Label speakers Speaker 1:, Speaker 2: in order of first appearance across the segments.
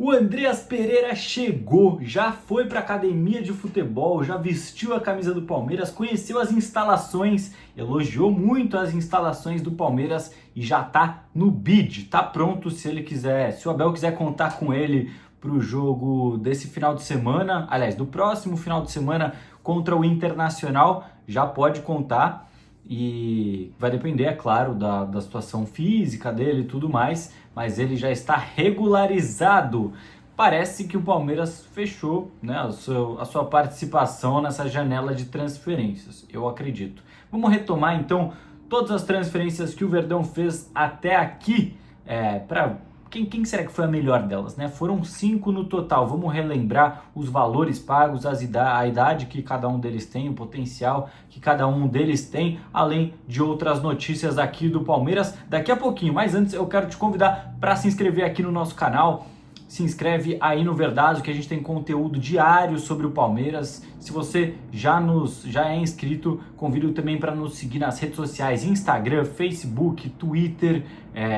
Speaker 1: O Andreas Pereira chegou, já foi para a academia de futebol, já vestiu a camisa do Palmeiras, conheceu as instalações, elogiou muito as instalações do Palmeiras e já tá no bid, tá pronto se ele quiser, se o Abel quiser contar com ele para o jogo desse final de semana, aliás, do próximo final de semana contra o Internacional, já pode contar. E vai depender, é claro, da situação física dele e tudo mais, mas ele já está regularizado. Parece que o Palmeiras fechou, né, a sua participação nessa janela de transferências, eu acredito. Vamos retomar então todas as transferências que o Verdão fez até aqui, para quem será que foi a melhor delas, né? Foram 5 no total. Vamos relembrar os valores pagos, a idade que cada um deles tem, o potencial que cada um deles tem, além de outras notícias aqui do Palmeiras daqui a pouquinho. Mas antes eu quero te convidar para se inscrever aqui no nosso canal. Se inscreve aí no Verdazo, que a gente tem conteúdo diário sobre o Palmeiras. Se você já é inscrito, convido também para nos seguir nas redes sociais: Instagram, Facebook, Twitter,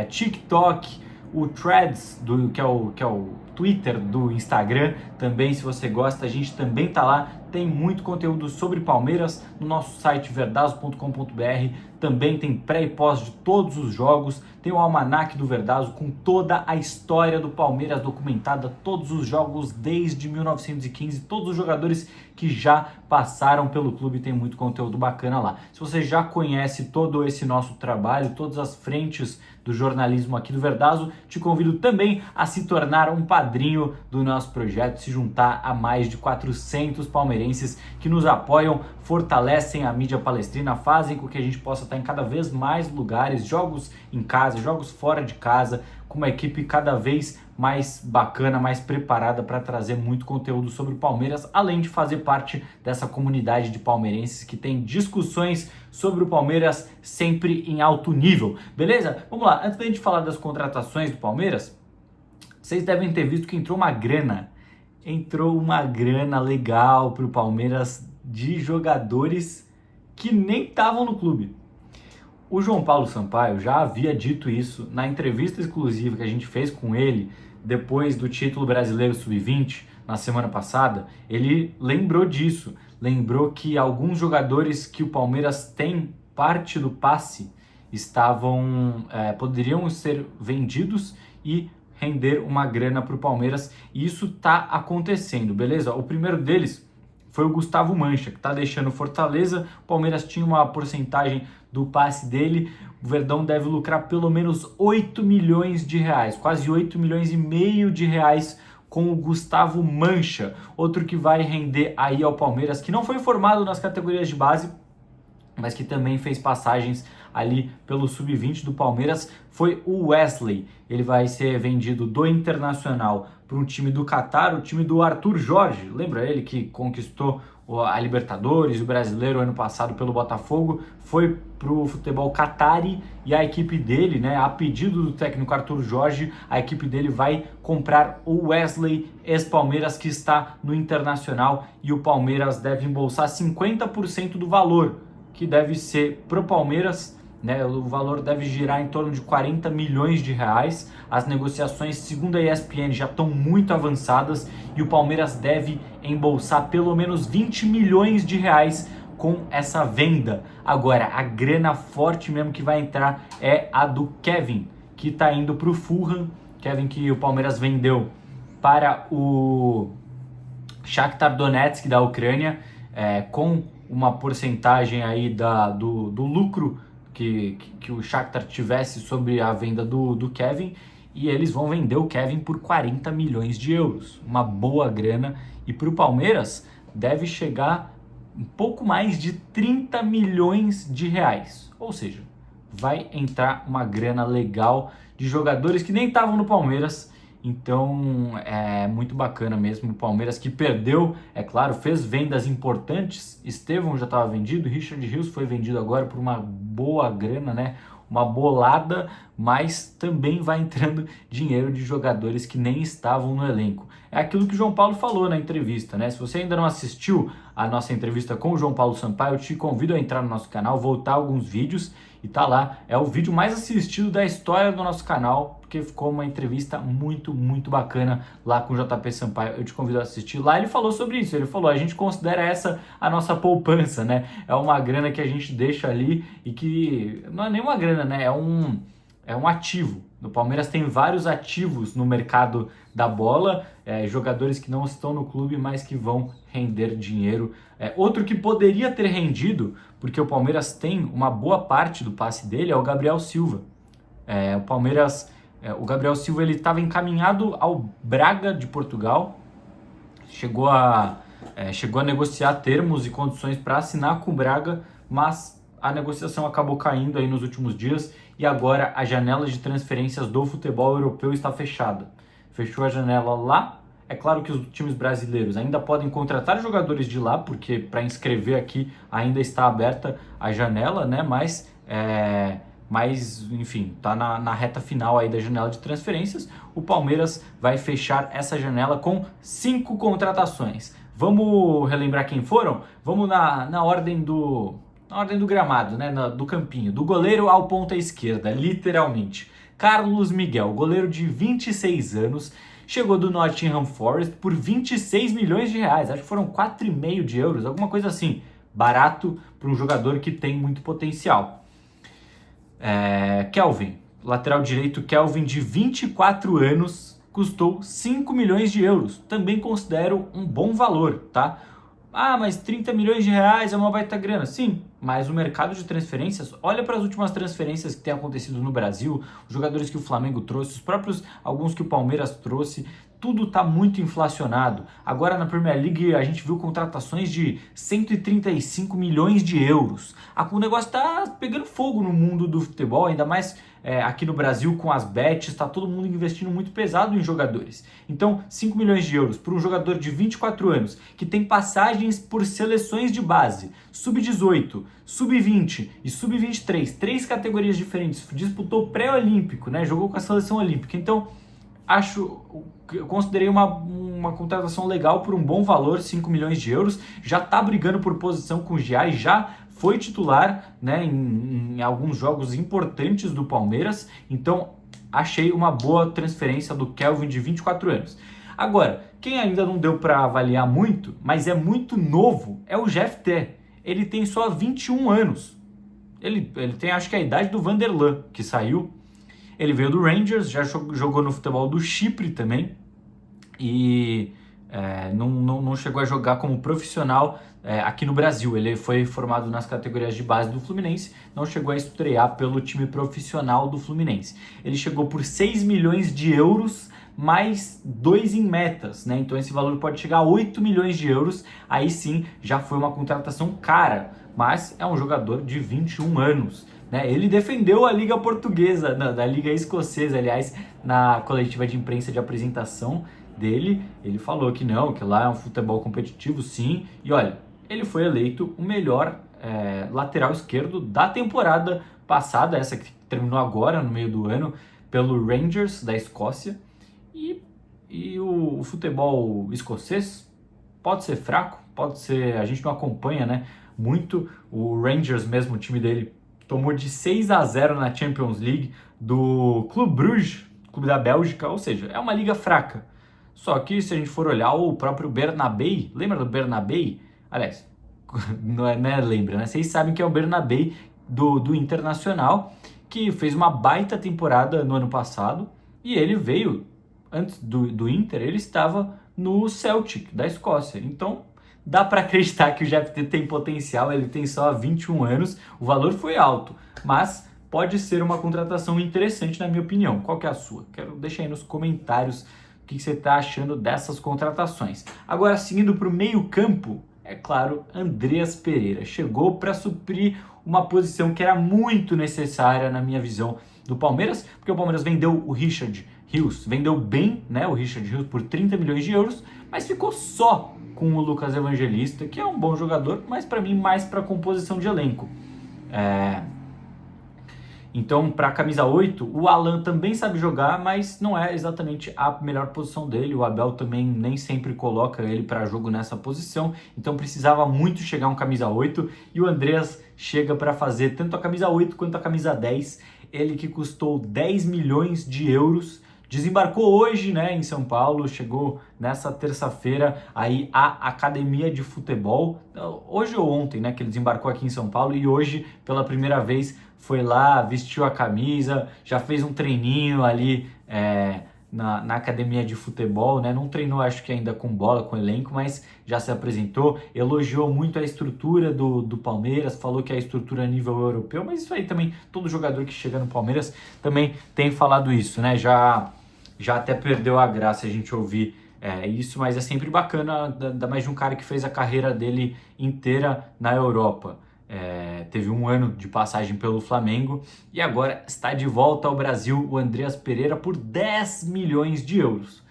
Speaker 1: TikTok, o Threads, que é o Twitter do Instagram. Também, se você gosta, a gente também tá lá. Tem muito conteúdo sobre Palmeiras no nosso site verdazo.com.br. Também tem pré e pós de todos os jogos. Tem o Almanac do Verdazo com toda a história do Palmeiras documentada, todos os jogos desde 1915, todos os jogadores que já passaram pelo clube. Tem muito conteúdo bacana lá. Se você já conhece todo esse nosso trabalho, todas as frentes do jornalismo aqui do Verdazo, te convido também a se tornar um padrinho do nosso projeto, se juntar a mais de 400 palmeirenses que nos apoiam, fortalecem a mídia palestrina, fazem com que a gente possa estar em cada vez mais lugares, jogos em casa, jogos fora de casa, com uma equipe cada vez mais bacana, mais preparada para trazer muito conteúdo sobre o Palmeiras, além de fazer parte dessa comunidade de palmeirenses que tem discussões sobre o Palmeiras sempre em alto nível, beleza? Vamos lá, antes da gente falar das contratações do Palmeiras, vocês devem ter visto que entrou uma grana legal para o Palmeiras de jogadores que nem estavam no clube. O João Paulo Sampaio já havia dito isso na entrevista exclusiva que a gente fez com ele depois do título brasileiro sub-20 na semana passada. Ele lembrou disso, lembrou que alguns jogadores que o Palmeiras tem parte do passe poderiam ser vendidos e render uma grana para o Palmeiras, e isso tá acontecendo, beleza? O primeiro deles foi o Gustavo Mancha, que está deixando o Fortaleza. O Palmeiras tinha uma porcentagem do passe dele. O Verdão deve lucrar pelo menos 8 milhões de reais, quase 8 milhões e meio de reais com o Gustavo Mancha, outro que vai render aí ao Palmeiras, que não foi formado nas categorias de base, mas que também fez passagens ali pelo sub-20 do Palmeiras, foi o Wesley. Ele vai ser vendido do Internacional para um time do Catar, o time do Arthur Jorge. Lembra ele que conquistou a Libertadores, o Brasileiro ano passado pelo Botafogo, foi para o futebol catari, e a equipe dele, né, a pedido do técnico Arthur Jorge, a equipe dele vai comprar o Wesley, ex-Palmeiras, que está no Internacional, e o Palmeiras deve embolsar 50% do valor, que deve ser pro Palmeiras, né? O valor deve girar em torno de 40 milhões de reais. As negociações, segundo a ESPN, já estão muito avançadas e o Palmeiras deve embolsar pelo menos 20 milhões de reais com essa venda. Agora, a grana forte mesmo que vai entrar é a do Kevin, que está indo para o Fulham. Kevin que o Palmeiras vendeu para o Shakhtar Donetsk da Ucrânia, com uma porcentagem aí do lucro que o Shakhtar tivesse sobre a venda do Kevin, e eles vão vender o Kevin por 40 milhões de euros, uma boa grana, e para o Palmeiras deve chegar um pouco mais de 30 milhões de reais, ou seja, vai entrar uma grana legal de jogadores que nem estavam no Palmeiras. Então é muito bacana mesmo. O Palmeiras, que perdeu, é claro, fez vendas importantes. Estevão já estava vendido, Richard Rios foi vendido agora por uma boa grana, né? Uma bolada, mas também vai entrando dinheiro de jogadores que nem estavam no elenco. É aquilo que o João Paulo falou na entrevista, né? Se você ainda não assistiu a nossa entrevista com o João Paulo Sampaio, eu te convido a entrar no nosso canal, voltar alguns vídeos, e tá lá. É o vídeo mais assistido da história do nosso canal, porque ficou uma entrevista muito, muito bacana lá com o JP Sampaio. Eu te convido a assistir. Lá ele falou sobre isso, ele falou, a gente considera essa a nossa poupança, né? É uma grana que a gente deixa ali e que não é nem uma grana, né? É um ativo. O Palmeiras tem vários ativos no mercado da bola, jogadores que não estão no clube, mas que vão render dinheiro. Outro que poderia ter rendido, porque o Palmeiras tem uma boa parte do passe dele, é o Gabriel Silva. O Gabriel Silva ele estava encaminhado ao Braga de Portugal, chegou a negociar termos e condições para assinar com o Braga, mas a negociação acabou caindo aí nos últimos dias e agora a janela de transferências do futebol europeu está fechada. Fechou a janela lá. É claro que os times brasileiros ainda podem contratar jogadores de lá, porque para inscrever aqui ainda está aberta a janela, né? Mas enfim, tá na reta final aí da janela de transferências. O Palmeiras vai fechar essa janela com 5 contratações. Vamos relembrar quem foram? Vamos na ordem do gramado, né? Do campinho, do goleiro ao ponta esquerda, literalmente. Carlos Miguel, goleiro de 26 anos, chegou do Nottingham Forest por 26 milhões de reais, acho que foram 4,5 de euros, alguma coisa assim, barato para um jogador que tem muito potencial. Kelvin, lateral direito Kelvin de 24 anos, custou 5 milhões de euros, também considero um bom valor, tá? Ah, mas 30 milhões de reais é uma baita grana. Sim, mas o mercado de transferências, olha para as últimas transferências que têm acontecido no Brasil, os jogadores que o Flamengo trouxe, os próprios alguns que o Palmeiras trouxe, tudo está muito inflacionado. Agora na Premier League a gente viu contratações de 135 milhões de euros. O negócio está pegando fogo no mundo do futebol, ainda mais aqui no Brasil com as bets, está todo mundo investindo muito pesado em jogadores. Então 5 milhões de euros para um jogador de 24 anos, que tem passagens por seleções de base, sub-18, sub-20 e sub-23, 3 categorias diferentes, disputou pré-olímpico, né? Jogou com a seleção olímpica. Então eu considerei uma contratação legal por um bom valor, 5 milhões de euros, já está brigando por posição com o Giai, já foi titular, né, em alguns jogos importantes do Palmeiras, então achei uma boa transferência do Kelvin de 24 anos. Agora, quem ainda não deu para avaliar muito, mas é muito novo, é o GFT. Ele tem só 21 anos. Ele tem, acho que a idade do Vanderlan, que saiu. Ele veio do Rangers, já jogou no futebol do Chipre também e não chegou a jogar como profissional aqui no Brasil. Ele foi formado nas categorias de base do Fluminense, não chegou a estrear pelo time profissional do Fluminense. Ele chegou por 6 milhões de euros mais 2 em metas, né? Então esse valor pode chegar a 8 milhões de euros, aí sim já foi uma contratação cara, mas é um jogador de 21 anos. Ele defendeu a Liga Portuguesa, da Liga Escocesa, aliás, na coletiva de imprensa de apresentação dele, ele falou que não, que lá é um futebol competitivo, sim, e olha, ele foi eleito o melhor lateral esquerdo da temporada passada, essa que terminou agora, no meio do ano, pelo Rangers da Escócia, e o futebol escocês pode ser fraco, pode ser, a gente não acompanha, né, muito, o Rangers mesmo, o time dele, tomou de 6-0 na Champions League do Clube Bruges, clube da Bélgica, ou seja, é uma liga fraca. Só que se a gente for olhar o próprio Bernabéu, lembra do Bernabéu? Aliás, não lembra, né? Vocês sabem que é o Bernabéu do Internacional, que fez uma baita temporada no ano passado, e ele veio, antes do Inter, ele estava no Celtic, da Escócia. Então, dá para acreditar que o GFT tem potencial, ele tem só 21 anos, o valor foi alto, mas pode ser uma contratação interessante na minha opinião. Qual que é a sua? Quero deixar aí nos comentários o que você está achando dessas contratações. Agora, seguindo para o meio campo, é claro, Andreas Pereira chegou para suprir uma posição que era muito necessária na minha visão do Palmeiras, porque o Palmeiras vendeu o Richard Rios, vendeu bem, né, o Richard Rios por 30 milhões de euros, mas ficou só com o Lucas Evangelista, que é um bom jogador, mas para mim mais para composição de elenco. Então, para a camisa 8, o Alan também sabe jogar, mas não é exatamente a melhor posição dele. O Abel também nem sempre coloca ele para jogo nessa posição, então precisava muito chegar um camisa 8, e o Andreas chega para fazer tanto a camisa 8 quanto a camisa 10. ele que custou 10 milhões de euros, desembarcou hoje, né, em São Paulo, chegou nessa terça-feira aí à Academia de Futebol, hoje ou ontem, né, que ele desembarcou aqui em São Paulo, e hoje, pela primeira vez, foi lá, vestiu a camisa, já fez um treininho ali na Academia de Futebol, né, não treinou acho que ainda com bola, com elenco, mas já se apresentou, elogiou muito a estrutura do Palmeiras, falou que é a estrutura a nível europeu, mas isso aí também, todo jogador que chega no Palmeiras também tem falado isso, né, já até perdeu a graça a gente ouvir isso, mas é sempre bacana, ainda mais de um cara que fez a carreira dele inteira na Europa. Teve um ano de passagem pelo Flamengo e agora está de volta ao Brasil o Andreas Pereira por 10 milhões de euros.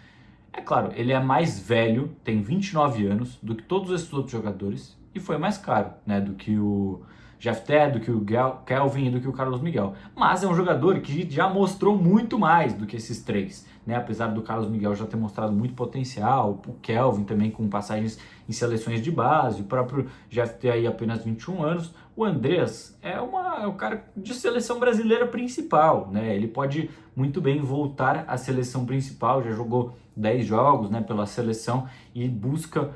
Speaker 1: É claro, ele é mais velho, tem 29 anos, do que todos esses outros jogadores e foi mais caro, né, do que o Jefté, do que o Kelvin e do que o Carlos Miguel. Mas é um jogador que já mostrou muito mais do que esses três, né? Apesar do Carlos Miguel já ter mostrado muito potencial, o Kelvin também com passagens em seleções de base, o próprio Jefté aí apenas 21 anos. O Andreas é o cara de seleção brasileira principal, né? Ele pode muito bem voltar à seleção principal, já jogou 10 jogos, né, pela seleção e busca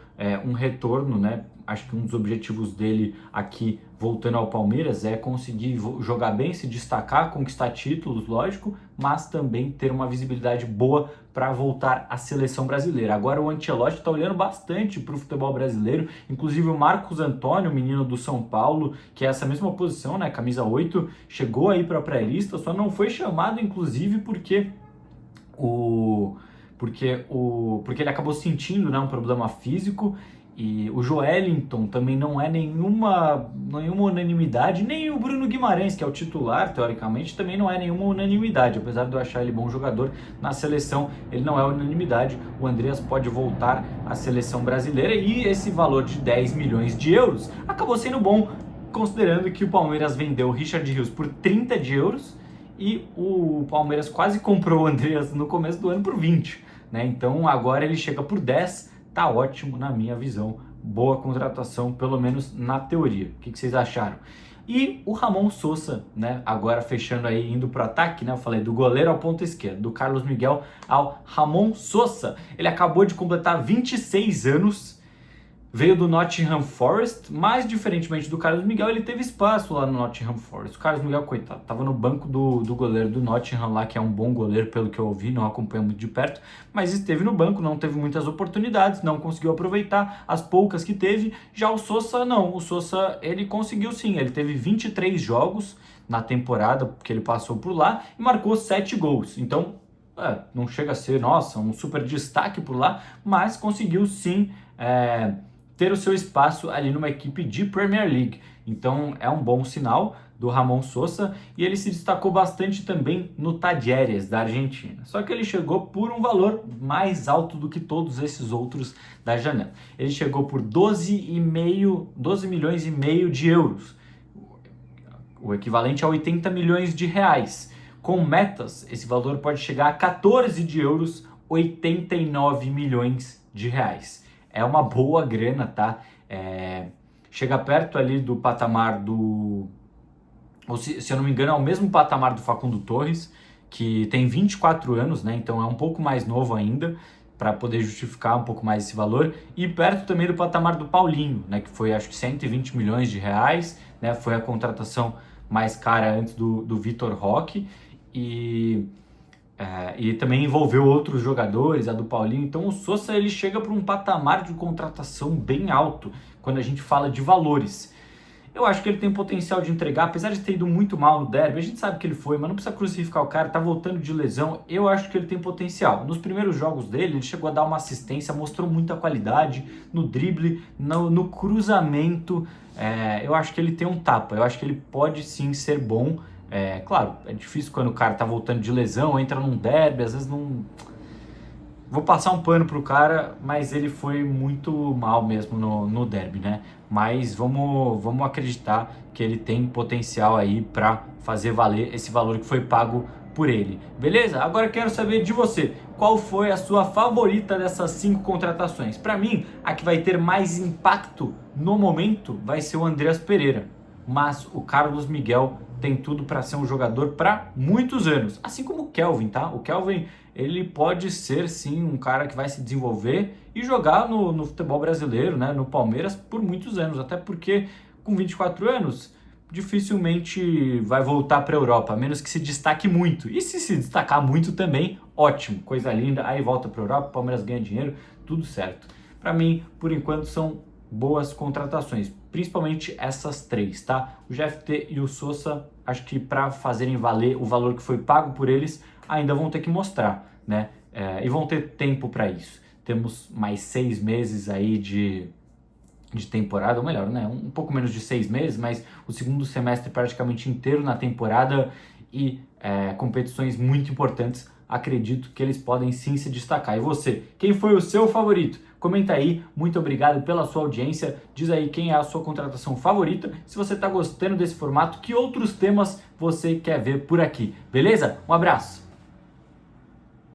Speaker 1: um retorno, né? Acho que um dos objetivos dele aqui, voltando ao Palmeiras, é conseguir jogar bem, se destacar, conquistar títulos, lógico, mas também ter uma visibilidade boa para voltar à seleção brasileira. Agora o Ancelotti está olhando bastante para o futebol brasileiro, inclusive o Marcos Antônio, menino do São Paulo, que é essa mesma posição, né, camisa 8, chegou aí para a pré-lista, só não foi chamado, inclusive, porque ele acabou sentindo, né, um problema físico. E o Joelinton também não é nenhuma unanimidade, nem o Bruno Guimarães, que é o titular, teoricamente, também não é nenhuma unanimidade. Apesar de eu achar ele bom jogador, na seleção ele não é unanimidade. O Andreas pode voltar à seleção brasileira e esse valor de 10 milhões de euros acabou sendo bom, considerando que o Palmeiras vendeu o Richard Rios por 30 de euros e o Palmeiras quase comprou o Andreas no começo do ano por 20, né? Então agora ele chega por 10. Tá ótimo na minha visão, boa contratação, pelo menos na teoria. O que vocês acharam? E o Ramon Sosa, né, agora fechando aí, indo pro ataque, né, eu falei do goleiro ao ponta esquerda, do Carlos Miguel ao Ramon Sosa. Ele acabou de completar 26 anos, veio do Nottingham Forest, mas diferentemente do Carlos Miguel, ele teve espaço lá no Nottingham Forest. O Carlos Miguel, coitado, tava no banco do goleiro do Nottingham lá, que é um bom goleiro, pelo que eu ouvi, não acompanho muito de perto, mas esteve no banco, não teve muitas oportunidades, não conseguiu aproveitar as poucas que teve. Já o Sosa, não. O Sosa, ele conseguiu sim, ele teve 23 jogos na temporada que ele passou por lá e marcou 7 gols. Então, não chega a ser, nossa, um super destaque por lá, mas conseguiu sim ter o seu espaço ali numa equipe de Premier League. Então é um bom sinal do Ramon Sosa e ele se destacou bastante também no Talleres da Argentina. Só que ele chegou por um valor mais alto do que todos esses outros da janela. Ele chegou por 12 milhões e meio de euros, o equivalente a 80 milhões de reais. Com metas, esse valor pode chegar a 14 de euros, 89 milhões de reais. É uma boa grana, tá? Chega perto ali do patamar ou se eu não me engano, é o mesmo patamar do Facundo Torres, que tem 24 anos, né? Então é um pouco mais novo ainda, para poder justificar um pouco mais esse valor. E perto também do patamar do Paulinho, né? Que foi, acho que 120 milhões de reais, né? Foi a contratação mais cara antes do Vitor Roque. E também envolveu outros jogadores, a do Paulinho. Então o Sosa, ele chega para um patamar de contratação bem alto quando a gente fala de valores. Eu acho que ele tem potencial de entregar, apesar de ter ido muito mal no derby, a gente sabe que ele foi, mas não precisa crucificar o cara, tá voltando de lesão. Eu acho que ele tem potencial. Nos primeiros jogos dele, ele chegou a dar uma assistência, mostrou muita qualidade no drible, no cruzamento. Eu acho que ele tem um tapa, eu acho que ele pode sim ser bom. Claro, é difícil quando o cara tá voltando de lesão, entra num derby, às vezes não... Vou passar um pano pro cara, mas ele foi muito mal mesmo no derby, né? Mas vamos acreditar que ele tem potencial aí para fazer valer esse valor que foi pago por ele. Beleza? Agora eu quero saber de você. Qual foi a sua favorita dessas 5 contratações? Para mim, a que vai ter mais impacto no momento vai ser o Andreas Pereira. Mas o Carlos Miguel tem tudo para ser um jogador para muitos anos, assim como o Kelvin, tá? O Kelvin, ele pode ser sim um cara que vai se desenvolver e jogar no futebol brasileiro, né, no Palmeiras por muitos anos, até porque com 24 anos dificilmente vai voltar para a Europa, a menos que se destaque muito. E se destacar muito também, ótimo, coisa linda, aí volta para a Europa, o Palmeiras ganha dinheiro, tudo certo. Para mim, por enquanto, são boas contratações, principalmente essas três, tá? O GFT e o Sousa, acho que para fazerem valer o valor que foi pago por eles, ainda vão ter que mostrar, né? E vão ter tempo para isso. Temos mais 6 meses aí de temporada, ou melhor, né? Um pouco menos de 6 meses, mas o segundo semestre praticamente inteiro na temporada e competições muito importantes. Acredito que eles podem sim se destacar. E você, quem foi o seu favorito? Comenta aí, muito obrigado pela sua audiência, diz aí quem é a sua contratação favorita, se você está gostando desse formato, que outros temas você quer ver por aqui, beleza? Um abraço!